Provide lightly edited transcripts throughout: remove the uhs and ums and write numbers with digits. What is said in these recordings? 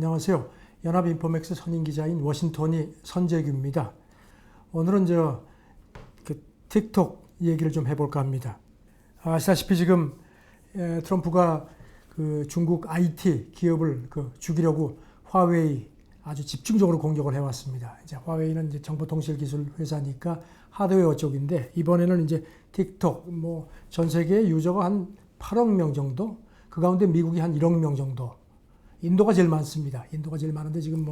안녕하세요. 연합인포맥스 선임기자인 워싱턴이 선재규입니다. 오늘은 틱톡 얘기를 좀 해볼까 합니다. 아시다시피 지금 트럼프가 그 중국 IT 기업을 죽이려고 화웨이 아주 집중적으로 공격을 해왔습니다. 이제 화웨이는 이제 정보통신기술 회사니까 하드웨어 쪽인데, 이번에는 이제 틱톡, 전 세계 유저가 한 8억 명 정도, 그 가운데 미국이 한 1억 명 정도, 인도가 제일 많습니다. 인도가 제일 많은데 지금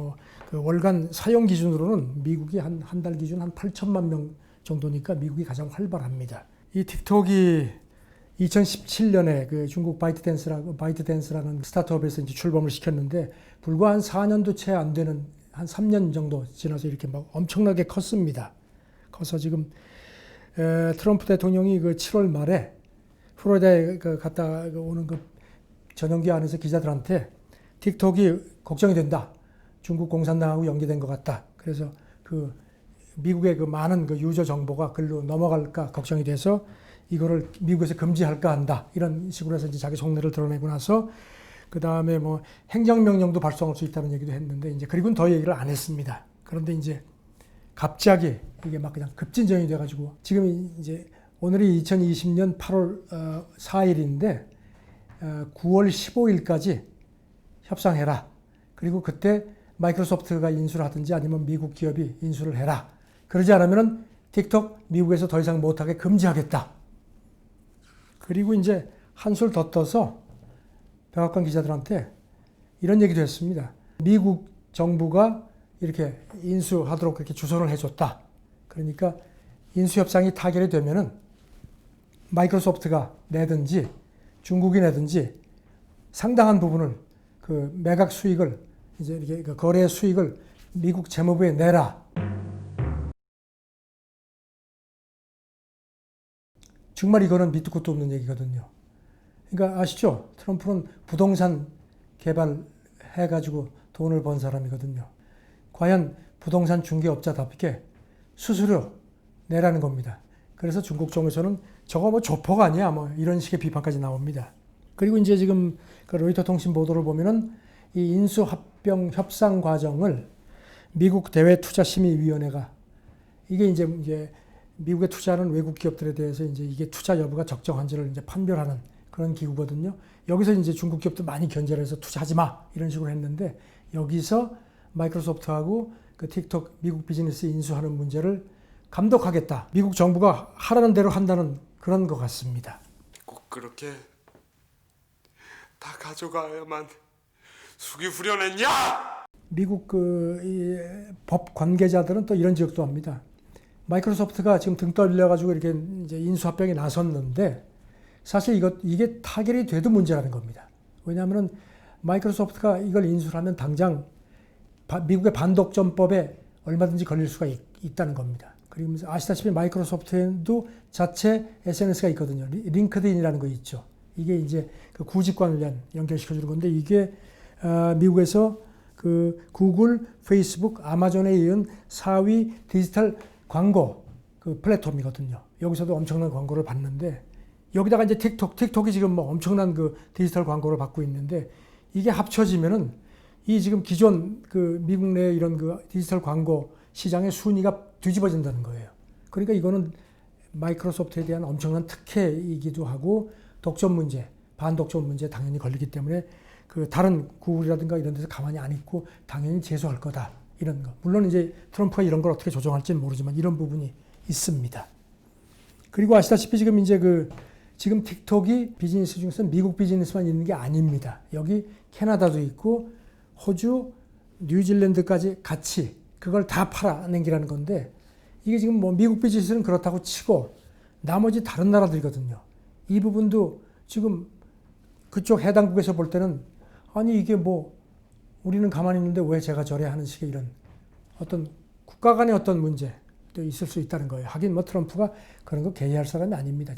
그 월간 사용 기준으로는 미국이 한 달 기준 한 8천만 명 정도니까 미국이 가장 활발합니다. 이 틱톡이 2017년에 그 중국 바이트댄스라는 스타트업에서 이제 출범을 시켰는데, 불과 한 4년도 채 안 되는 한 3년 정도 지나서 이렇게 막 엄청나게 컸습니다. 커서 지금 트럼프 대통령이 그 7월 말에 플로리다에 갔다 오는 그 전용기 안에서 기자들한테 틱톡이 걱정이 된다. 중국 공산당하고 연계된 것 같다. 그래서 그 미국의 그 많은 그 유저 정보가 글로 넘어갈까 걱정이 돼서 이거를 미국에서 금지할까 한다. 이런 식으로 해서 이제 자기 속내를 드러내고 나서 그 다음에 행정명령도 발송할 수 있다는 얘기도 했는데, 이제 그리고는 더 얘기를 안 했습니다. 그런데 이제 갑자기 이게 막 그냥 급진전이 돼가지고 지금 이제 오늘이 2020년 8월 4일인데 9월 15일까지 협상해라. 그리고 그때 마이크로소프트가 인수를 하든지 아니면 미국 기업이 인수를 해라. 그러지 않으면 틱톡 미국에서 더 이상 못하게 금지하겠다. 그리고 이제 한술 더 떠서 백악관 기자들한테 이런 얘기도 했습니다. 미국 정부가 이렇게 인수하도록 그렇게 주선을 해줬다. 그러니까 인수협상이 타결이 되면은 마이크로소프트가 내든지 중국이 내든지 상당한 부분을 그 매각 수익을 이제 이렇게 그 거래 수익을 미국 재무부에 내라. 정말 이거는 밑도 끝도 없는 얘기거든요. 그러니까 아시죠? 트럼프는 부동산 개발해가지고 돈을 번 사람이거든요. 과연 부동산 중개업자답게 수수료 내라는 겁니다. 그래서 중국 쪽에서는 저거 조폭 아니야? 이런 식의 비판까지 나옵니다. 그리고 이제 지금 그 로이터 통신 보도를 보면은 이 인수합병 협상 과정을 미국 대외투자심의위원회가, 이게 이제 미국에 투자하는 외국 기업들에 대해서 이제 이게 투자 여부가 적정한지를 이제 판별하는 그런 기구거든요. 여기서 이제 중국 기업도 많이 견제를 해서 투자하지 마 이런 식으로 했는데, 여기서 마이크로소프트하고 그 틱톡 미국 비즈니스 인수하는 문제를 감독하겠다. 미국 정부가 하라는 대로 한다는 그런 것 같습니다. 꼭 그렇게 다 가져가야만 숙이 후련했냐? 미국 법 관계자들은 또 이런 지적도 합니다. 마이크로소프트가 지금 등 떨려가지고 이렇게 이제 인수합병에 나섰는데, 사실 이게 타결이 돼도 문제라는 겁니다. 왜냐하면 마이크로소프트가 이걸 인수를 하면 당장 미국의 반독점법에 얼마든지 걸릴 수가 있다는 겁니다. 그리고 아시다시피 마이크로소프트에도 자체 SNS가 있거든요. 링크드인이라는 거 있죠. 이게 이제 그 구직관련 연결시켜주는 건데, 이게 미국에서 그 구글, 페이스북, 아마존에 이은 4위 디지털 광고 그 플랫폼이거든요. 여기서도 엄청난 광고를 받는데, 여기다가 이제 틱톡이 지금 엄청난 그 디지털 광고를 받고 있는데, 이게 합쳐지면은 이 지금 기존 그 미국 내 이런 그 디지털 광고 시장의 순위가 뒤집어진다는 거예요. 그러니까 이거는 마이크로소프트에 대한 엄청난 특혜이기도 하고, 독점 문제, 반독점 문제 당연히 걸리기 때문에 그 다른 구글이라든가 이런 데서 가만히 안 있고 당연히 제소할 거다. 이런 거. 물론 이제 트럼프가 이런 걸 어떻게 조정할지는 모르지만 이런 부분이 있습니다. 그리고 아시다시피 지금 틱톡이 비즈니스 중에서 미국 비즈니스만 있는 게 아닙니다. 여기 캐나다도 있고 호주, 뉴질랜드까지 같이 그걸 다 팔아넘기라는 건데, 이게 지금 미국 비즈니스는 그렇다고 치고 나머지 다른 나라들이거든요. 이 부분도 지금 그쪽 해당국에서 볼 때는 아니 이게 우리는 가만히 있는데 왜 제가 저래 하는 식의 이런 어떤 국가 간의 어떤 문제도 있을 수 있다는 거예요. 하긴 트럼프가 그런 거 개의할 사람이 아닙니다.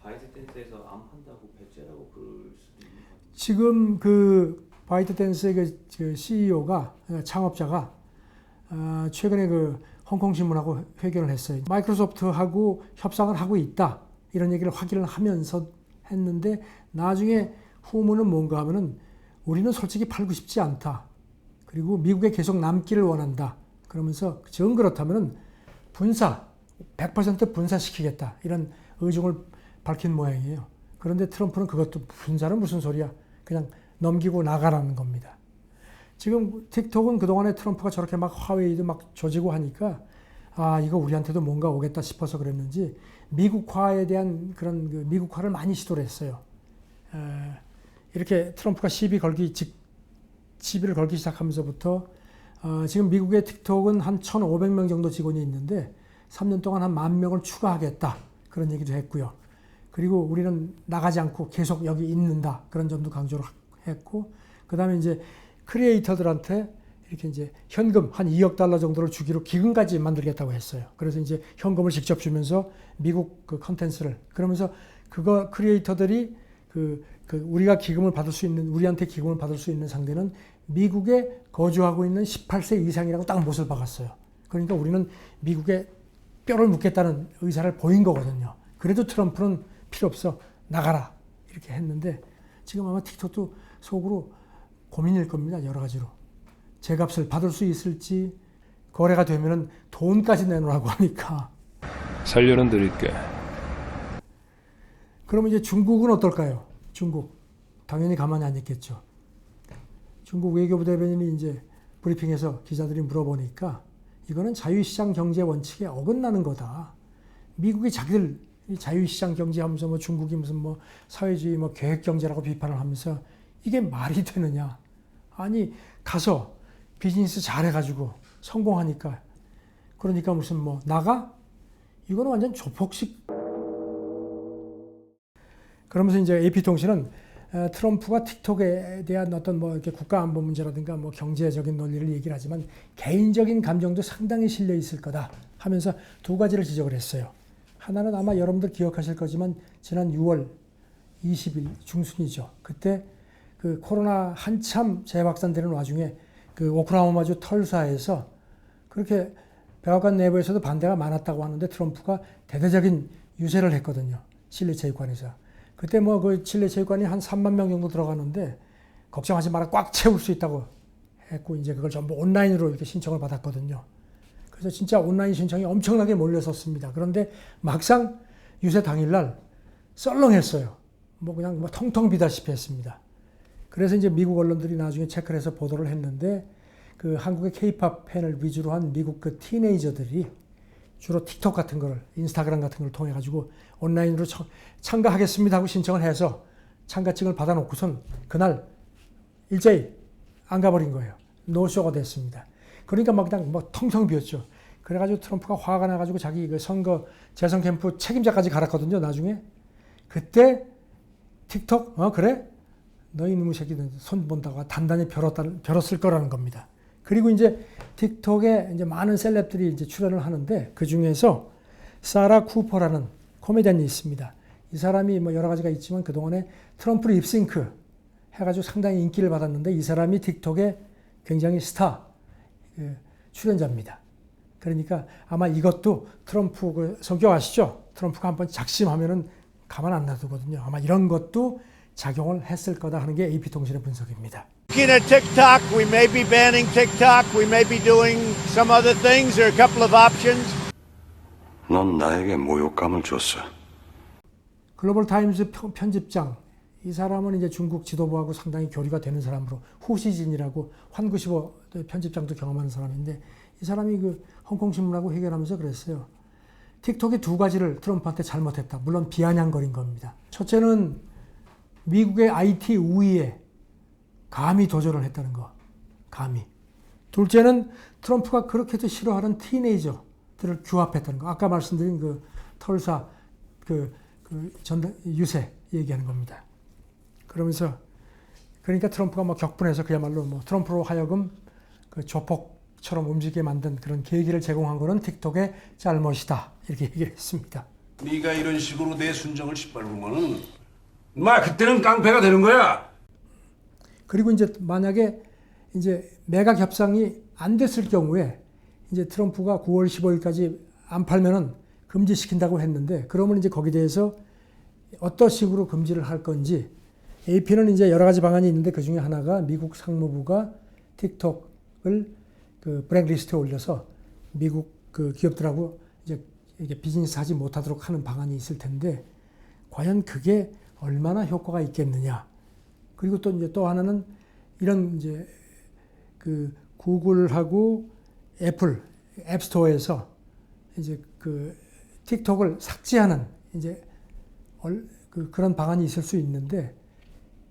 바이트댄스에서 안 판다고 배째라고 그럴 수도 있는 것 같은데. 지금 그 바이트댄스의 그 CEO가 창업자가 최근에 그 홍콩 신문하고 회견을 했어요. 마이크로소프트하고 협상을 하고 있다 이런 얘기를 확인을 하면서 했는데, 나중에 후문은 뭔가 하면은 우리는 솔직히 팔고 싶지 않다. 그리고 미국에 계속 남기를 원한다. 그러면서 정 그렇다면 분사, 100% 분사시키겠다. 이런 의중을 밝힌 모양이에요. 그런데 트럼프는 그것도 분사는 무슨 소리야. 그냥 넘기고 나가라는 겁니다. 지금 틱톡은 그동안에 트럼프가 저렇게 막 화웨이도 막 조지고 하니까 아, 이거 우리한테도 뭔가 오겠다 싶어서 그랬는지 미국화에 대한 그런 그 미국화를 많이 시도를 했어요. 이렇게 트럼프가 시비를 걸기 시작하면서부터 지금 미국의 틱톡은 한 1,500명 정도 직원이 있는데 3년 동안 한 10,000명을 추가하겠다. 그런 얘기도 했고요. 그리고 우리는 나가지 않고 계속 여기 있는다. 그런 점도 강조를 했고, 그 다음에 이제 크리에이터들한테 이렇게 이제 현금 한 2억 달러 정도를 주기로 기금까지 만들겠다고 했어요. 그래서 이제 현금을 직접 주면서 미국 그 컨텐츠를, 그러면서 그거 크리에이터들이 우리가 기금을 받을 수 있는, 우리한테 기금을 받을 수 있는 상대는 미국에 거주하고 있는 18세 이상이라고 딱 못을 박았어요. 그러니까 우리는 미국에 뼈를 묻겠다는 의사를 보인 거거든요. 그래도 트럼프는 필요 없어, 나가라 이렇게 했는데 지금 아마 틱톡도 속으로 고민일 겁니다. 여러 가지로. 제값을 받을 수 있을지, 거래가 되면은 돈까지 내놓으라고 하니까. 살려는 드릴게. 그러면 이제 중국은 어떨까요? 중국. 당연히 가만히 안 있겠죠. 중국 외교부 대변인이 이제 브리핑에서 기자들이 물어보니까 이거는 자유시장 경제 원칙에 어긋나는 거다. 미국이 자기들 자유시장 경제 하면서 뭐 중국이 무슨 뭐 사회주의 뭐 계획 경제라고 비판을 하면서 이게 말이 되느냐. 아니, 가서 비즈니스 잘해가지고 성공하니까, 그러니까 무슨 뭐 나가? 이거는 완전 조폭식. 그러면서 이제 AP통신은 트럼프가 틱톡에 대한 어떤 뭐 이렇게 국가안보 문제라든가 뭐 경제적인 논리를 얘기를 하지만 개인적인 감정도 상당히 실려 있을 거다 하면서 두 가지를 지적을 했어요. 하나는 아마 여러분들 기억하실 거지만 지난 6월 20일 중순이죠. 그때 그 코로나 한참 재확산되는 와중에 그 오클라호마주 털사에서 그렇게 백악관 내부에서도 반대가 많았다고 하는데 트럼프가 대대적인 유세를 했거든요. 칠레 체육관에서. 그때 뭐 그 칠레 체육관이 한 3만 명 정도 들어가는데 걱정하지 마라, 꽉 채울 수 있다고 했고, 이제 그걸 전부 온라인으로 이렇게 신청을 받았거든요. 그래서 진짜 온라인 신청이 엄청나게 몰려섰습니다. 그런데 막상 유세 당일날 썰렁했어요. 뭐 그냥 뭐 텅텅 비다시피 했습니다. 그래서 이제 미국 언론들이 나중에 체크를 해서 보도를 했는데 그 한국의 K-팝 팬을 위주로 한 미국 그 티네이저들이 주로 틱톡 같은 거를, 인스타그램 같은 걸 통해 가지고 온라인으로 참가하겠습니다 하고 신청을 해서 참가증을 받아놓고선 그날 일제히 안 가버린 거예요. 노쇼가 됐습니다. 그러니까 막 그냥 뭐 텅텅 비었죠. 그래가지고 트럼프가 화가 나가지고 자기 그 선거 재선 캠프 책임자까지 갈았거든요. 나중에 그때 틱톡 그래? 너희 놈의 새끼들 손 본다고 단단히 벼렀을 거라는 겁니다. 그리고 이제 틱톡에 이제 많은 셀럽들이 이제 출연을 하는데 그 중에서 사라 쿠퍼라는 코미디언이 있습니다. 이 사람이 뭐 여러 가지가 있지만 그동안에 트럼프를 립싱크 해가지고 상당히 인기를 받았는데 이 사람이 틱톡의 굉장히 스타 출연자입니다. 그러니까 아마 이것도 트럼프 그 성격 아시죠? 트럼프가 한번 작심하면은 가만 안 놔두거든요. 아마 이런 것도 작용을 했을 거다 하는 게 AP통신의 분석입니다. Looking at TikTok, we may be banning TikTok, we may be doing some other things. There are a couple of options. 넌 나에게 모욕감을 줬어. 글로벌 타임즈 편집장, 이 사람은 이제 중국 지도부하고 상당히 교류가 되는 사람으로, 후시진이라고 환구시보 편집장도 경험하는 사람인데 이 사람이 그 홍콩 신문하고 회견하면서 그랬어요. 틱톡이 두 가지를 트럼프한테 잘못했다. 물론 비아냥거린 겁니다. 첫째는 미국의 IT 우위에 감히 도전을 했다는 거. 감히. 둘째는 트럼프가 그렇게도 싫어하는 티네이저들을 규합했다는 거. 아까 말씀드린 그 털사 유세 얘기하는 겁니다. 그러면서 그러니까 트럼프가 뭐 격분해서 그야말로 뭐 트럼프로 하여금 그 조폭처럼 움직이게 만든 그런 계기를 제공한 거는 틱톡의 잘못이다. 이렇게 얘기를 했습니다. 네가 이런 식으로 내 순정을 짓밟으면은 그때는 깡패가 되는 거야. 그리고 이제 만약에 이제 매각 협상이 안 됐을 경우에 이제 트럼프가 9월 15일까지 안 팔면은 금지시킨다고 했는데, 그러면 이제 거기에 대해서 어떤 식으로 금지를 할 건지 AP는 이제 여러 가지 방안이 있는데 그 중에 하나가 미국 상무부가 틱톡을 그 블랙리스트에 올려서 미국 그 기업들하고 이제 이게 비즈니스 하지 못하도록 하는 방안이 있을 텐데 과연 그게 얼마나 효과가 있겠느냐. 그리고 또 이제 또 하나는 이런 이제 그 구글하고 애플 앱스토어에서 이제 그 틱톡을 삭제하는 이제 그런 방안이 있을 수 있는데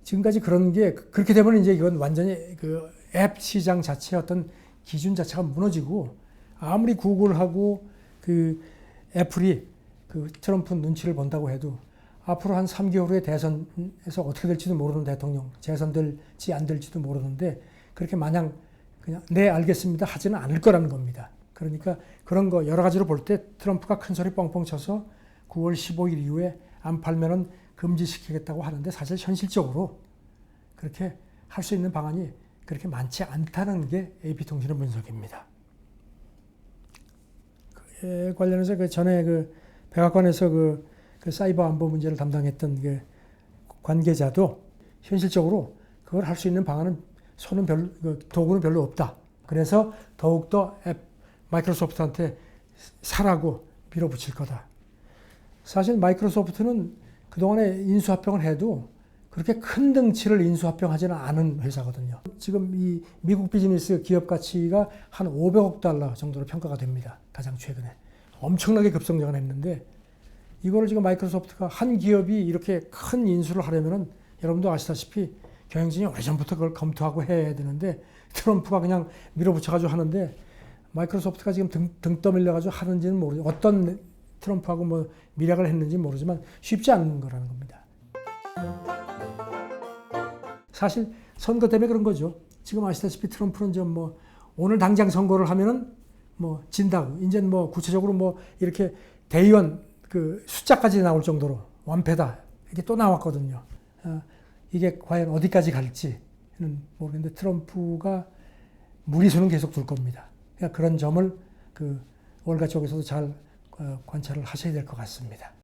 지금까지 그런 게 그렇게 되면 이제 이건 완전히 그 앱 시장 자체의 어떤 기준 자체가 무너지고 아무리 구글하고 그 애플이 그 트럼프 눈치를 본다고 해도 앞으로 한 3개월 후에 대선에서 어떻게 될지도 모르는 대통령, 재선될지 안 될지도 모르는데 그렇게 마냥 그냥 네 알겠습니다 하지는 않을 거라는 겁니다. 그러니까 그런 거 여러 가지로 볼 때 트럼프가 큰 소리 뻥뻥 쳐서 9월 15일 이후에 안 팔면은 금지시키겠다고 하는데 사실 현실적으로 그렇게 할 수 있는 방안이 그렇게 많지 않다는 게 AP통신의 분석입니다. 그에 관련해서 그 전에 그 백악관에서 그 사이버 안보 문제를 담당했던 그 관계자도 현실적으로 그걸 할 수 있는 방안은 도구는 별로 없다. 그래서 더욱더 마이크로소프트한테 사라고 밀어붙일 거다. 사실 마이크로소프트는 그동안에 인수합병을 해도 그렇게 큰 덩치를 인수합병하지는 않은 회사거든요. 지금 이 미국 비즈니스 기업 가치가 한 500억 달러 정도로 평가가 됩니다. 가장 최근에. 엄청나게 급성장을 했는데 이거를 지금 마이크로소프트가 한 기업이 이렇게 큰 인수를 하려면은 여러분도 아시다시피 경영진이 오래전부터 그걸 검토하고 해야 되는데 트럼프가 그냥 밀어붙여가지고 하는데 마이크로소프트가 지금 등 떠밀려가지고 하는지는 모르죠. 어떤 트럼프하고 뭐 밀약을 했는지 모르지만 쉽지 않은 거라는 겁니다. 사실 선거 때문에 그런 거죠. 지금 아시다시피 트럼프는 좀 뭐 오늘 당장 선거를 하면은 뭐 진다고 이제는 뭐 구체적으로 뭐 이렇게 대의원 그 숫자까지 나올 정도로 완패다 이게 또 나왔거든요. 이게 과연 어디까지 갈지는 모르겠는데 트럼프가 무리수는 계속 둘 겁니다. 그러니까 그런 점을 그 월가 쪽에서도 잘 관찰을 하셔야 될 것 같습니다.